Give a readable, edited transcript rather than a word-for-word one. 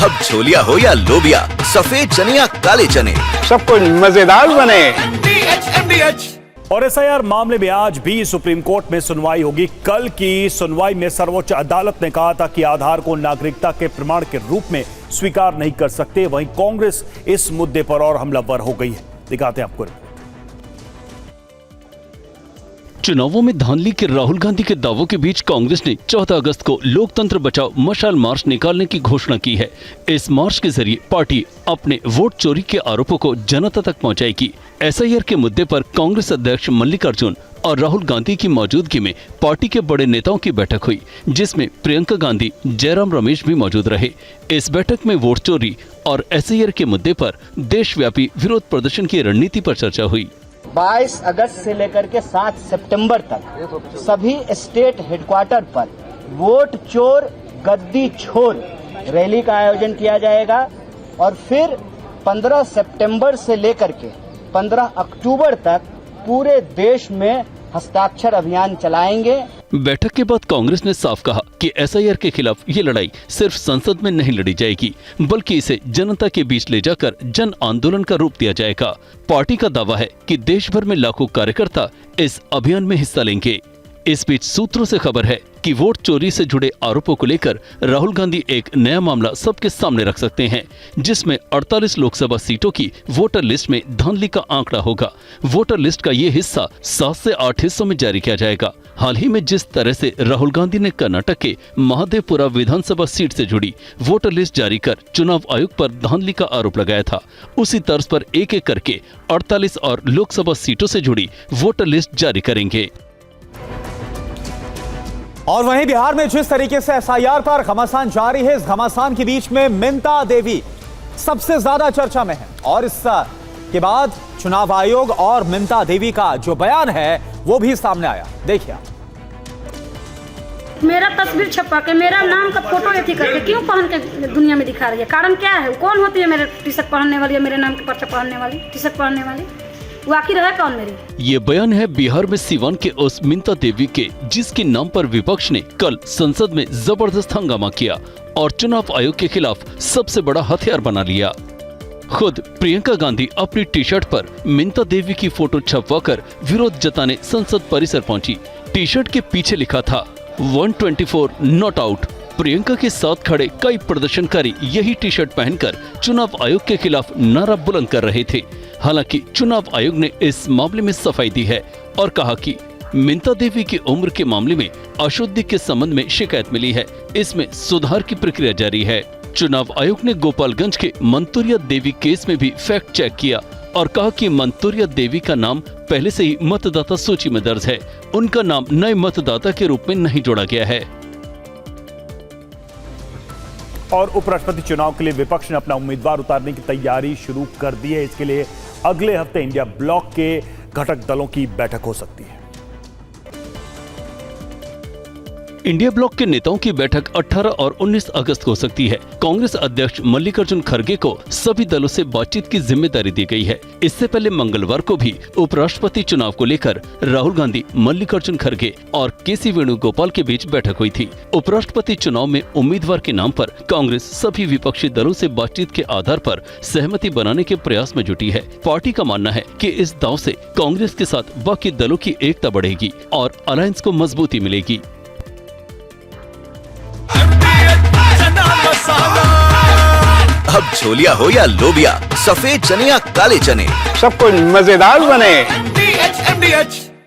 अब छोलिया हो या लोबिया, सफेद चने या काले चने, सब कुछ मजेदार बने। और एसआईआर मामले में आज भी सुप्रीम कोर्ट में सुनवाई होगी। कल की सुनवाई में सर्वोच्च अदालत ने कहा था कि आधार को नागरिकता के प्रमाण के रूप में स्वीकार नहीं कर सकते। वहीं कांग्रेस इस मुद्दे पर और हमलावर हो गई है। दिखाते हैं आपको। चुनावों में धांधली के राहुल गांधी के दावों के बीच कांग्रेस ने 14 अगस्त को लोकतंत्र बचाओ मशाल मार्च निकालने की घोषणा की है। इस मार्च के जरिए पार्टी अपने वोट चोरी के आरोपों को जनता तक पहुंचाएगी। एसआईआर के मुद्दे पर कांग्रेस अध्यक्ष मल्लिकार्जुन और राहुल गांधी की मौजूदगी में पार्टी के बड़े नेताओं की बैठक हुई, जिसमें प्रियंका गांधी, जयराम रमेश भी मौजूद रहे। इस बैठक में वोट चोरी और एसआईआर के मुद्दे पर देशव्यापी विरोध प्रदर्शन की रणनीति पर चर्चा हुई। 22 अगस्त से लेकर के 7 सितंबर तक सभी स्टेट हेडक्वार्टर पर वोट चोर गद्दी छोर रैली का आयोजन किया जाएगा और फिर 15 सितंबर से लेकर के 15 अक्टूबर तक पूरे देश में हस्ताक्षर अभियान चलाएंगे। बैठक के बाद कांग्रेस ने साफ कहा कि एसआईआर के खिलाफ ये लड़ाई सिर्फ संसद में नहीं लड़ी जाएगी, बल्कि इसे जनता के बीच ले जाकर जन आंदोलन का रूप दिया जाएगा। पार्टी का दावा है कि देश भर में लाखों कार्यकर्ता इस अभियान में हिस्सा लेंगे। इस बीच सूत्रों से खबर है कि वोट चोरी से जुड़े आरोपों को लेकर राहुल गांधी एक नया मामला सबके सामने रख सकते हैं, जिसमें 48 लोकसभा सीटों की वोटर लिस्ट में धांधली का आंकड़ा होगा। वोटर लिस्ट का ये हिस्सा 7 से 8 हिस्सों में जारी किया जाएगा। हाल ही में जिस तरह से राहुल गांधी ने कर्नाटक के महादेवपुरा विधानसभा सीट से जुड़ी वोटर लिस्ट जारी कर चुनाव आयोग पर धांधली का आरोप लगाया था, उसी तर्ज पर एक एक करके 48 और लोकसभा सीटों से जुड़ी वोटर लिस्ट जारी करेंगे। और वहीं बिहार में जिस तरीके से एसआईआर पर घमासान जारी है, इस घमासान के बीच में मिंता देवी सबसे ज्यादा चर्चा में है। और इस के बाद चुनाव आयोग और मिंता देवी का जो बयान है वो भी सामने आया। देखिए, मेरा तस्वीर छपा के मेरा नाम का फोटो ऐसी करके क्यों पहन के दुनिया में दिखा रही है? कारण क्या है? कौन होती है मेरे टी शर्ट पहनने वाली, मेरे नाम के पर्चा पहनने वाली, टी शर्ट पहनने वाली? वो आखिर है कौन मेरी? ये बयान है बिहार में सीवान के उस मिंता देवी के, जिसके नाम पर विपक्ष ने कल संसद में जबरदस्त हंगामा किया और चुनाव आयोग के खिलाफ सबसे बड़ा हथियार बना लिया। खुद प्रियंका गांधी अपनी टी शर्ट पर मिंता देवी की फोटो छपवाकर विरोध जताने संसद परिसर पहुंची। टी शर्ट के पीछे लिखा था 124 नॉट आउट। प्रियंका के साथ खड़े कई प्रदर्शनकारी यही टी शर्ट पहनकर चुनाव आयोग के खिलाफ नारा बुलंद कर रहे थे। हालांकि चुनाव आयोग ने इस मामले में सफाई दी है और कहा कि मिंता देवी की उम्र के मामले में अशुद्धि के संबंध में शिकायत मिली है, इसमें सुधार की प्रक्रिया जारी है। चुनाव आयोग ने गोपालगंज के मंतूरिया देवी केस में भी फैक्ट चेक किया और कहा कि मंतूरिया देवी का नाम पहले से ही मतदाता सूची में दर्ज है, उनका नाम नए मतदाता के रूप में नहीं जोड़ा गया है। और उपराष्ट्रपति चुनाव के लिए विपक्ष ने अपना उम्मीदवार उतारने की तैयारी शुरू कर दी है। इसके लिए अगले हफ्ते इंडिया ब्लॉक के घटक दलों की बैठक हो सकती है। इंडिया ब्लॉक के नेताओं की बैठक 18 और 19 अगस्त को हो सकती है। कांग्रेस अध्यक्ष मल्लिकार्जुन खड़गे को सभी दलों से बातचीत की जिम्मेदारी दी गई है। इससे पहले मंगलवार को भी उपराष्ट्रपति चुनाव को लेकर राहुल गांधी, मल्लिकार्जुन खड़गे और केसी वेणुगोपाल के बीच बैठक हुई थी। उपराष्ट्रपति चुनाव में उम्मीदवार के नाम पर कांग्रेस सभी विपक्षी दलों से बातचीत के आधार पर सहमति बनाने के प्रयास में जुटी है। पार्टी का मानना है कि इस दांव से कांग्रेस के साथ बाकी दलों की एकता बढ़ेगी और अलायंस को मजबूती मिलेगी। अब छोलिया हो या लोबिया, सफेद चने या काले चने, सब कुछ मजेदार बने।